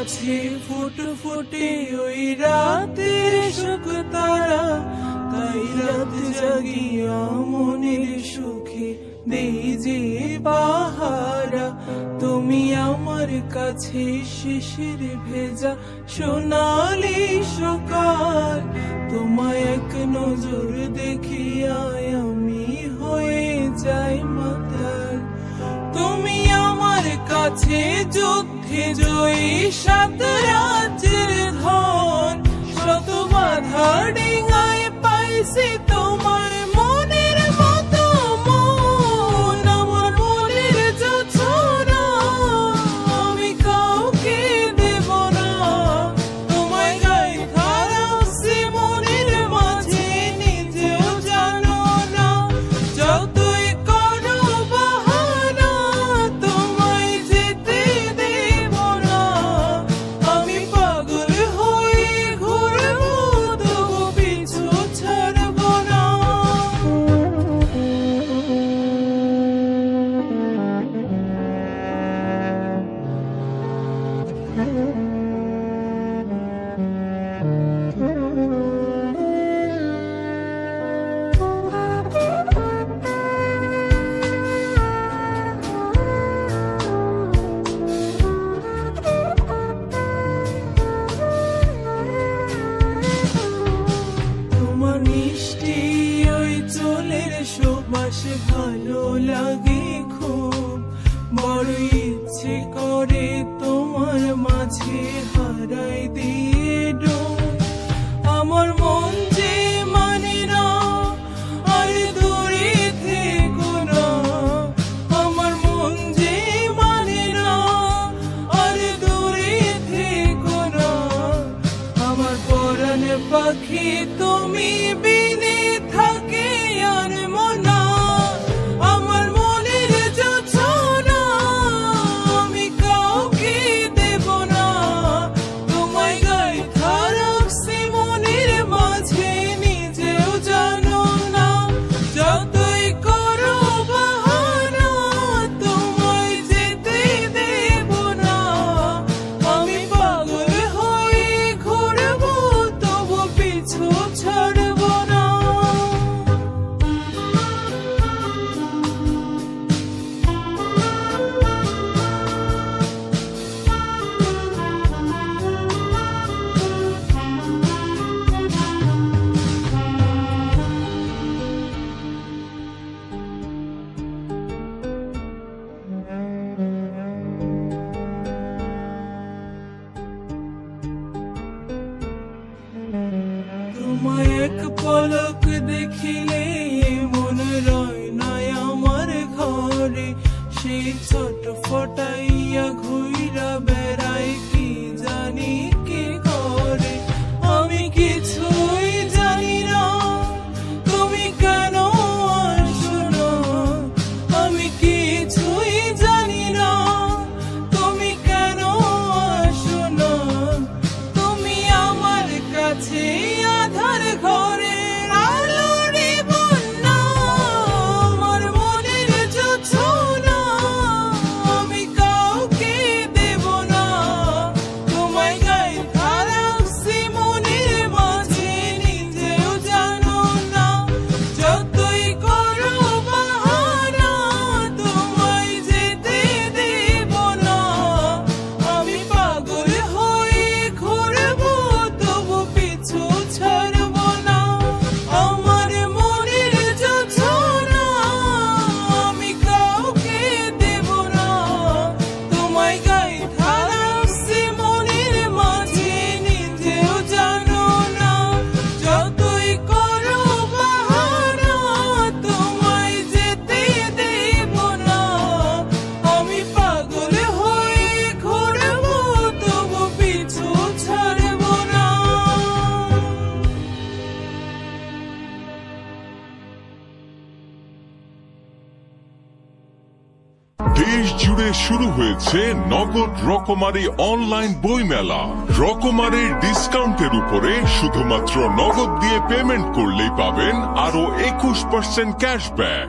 আছে ফুটফুটে ওই রাতের সুখ তারা, তাই রাত জাগিয়া মনের সুখে দেই যে পাহারা। তুমি আমার কাছে শিশির ভেজা সোনালি সকাল, তোমায় এক নজর দেখিয়া আমি হয়ে যাই মাতাল। তুমি আমার কাছে যুদ্ধে জয়ী সাত রাজ্যের ধন, শত বাধা ডিঙায় পাইছি তোমার মনের মতো মন। আমার মনের জোছনা আমি কাউকে দেব না, তোমায় গায়ে ধারাচ্ছি মনের মাঝে নিজেও জানো না। যতই করো বাহানা তোমায় যেতে দেব না, আমি পাগল হয়ে ঘুরবো তবু পিছু ছাড়ব না। তোমার মিষ্টি ওই চুলের সুবাস ভালো লাগে খুব, বড় ইচ্ছে করে তোমার মাঝে হারাই দিয়ে ডুব। আমার মন যে মানে না আর দূরে থেকো না, আমার মন যে মানে না আর দূরে থেকো না। আমার পরাণ পাখি তুমি বিনে থাকে আর মনা, আমার মনের জোছনা আমি কাউকে দেব না, তোমায় গায়ে ধারাচ্ছি মনের মাঝে নিজেও জানো না। যতই করো বাহানা তোমায় যেতে দেব না, আমি পাগল হয়ে ঘুরবো তবু পিছু ছাড়ব না। তোমায় এক পলক দেখিলে মন রয় না আমার ঘরে, সেই ছোট ফটাইয়া ঘুইরা বেড়াই কি জানি কি করে। আমি কিছুই জানি না তুমি কেন আসো না, আমি কিছুই জানি না তুমি কেন আসো না। তুমি আমার কাছে আধার ঘরের আলোরে বন্যা, আমার মনের জোছনা আমি কাউকে দেব না, তোমায় গায়ে ধারাচ্ছি মনের মাঝে নিজেও জানো না। যতই করো বাহানা তোমায় যেতে দেব না, আমি পাগল হয়ে ঘুরবো তবু পিছু ছাড়ব না। আমার মনের জোছনা আমি কাউকে দেব না, তোমায় গায়ে ধারাচ্ছি মনের মাঝে নিজেও জানো না। যতই করো বাহানা তোমায় যেতে দেব না, আমি পাগল হয়ে ঘুরবো তবু পিছু ছাড়ব না। দেশ জুড়ে শুরু হয়েছে নগদ রকমারি অনলাইন বইমেলা। রকমারির ডিসকাউন্টের উপরে শুধুমাত্র নগদ দিয়ে পেমেন্ট করলেই পাবেন আরো 21% ক্যাশব্যাক।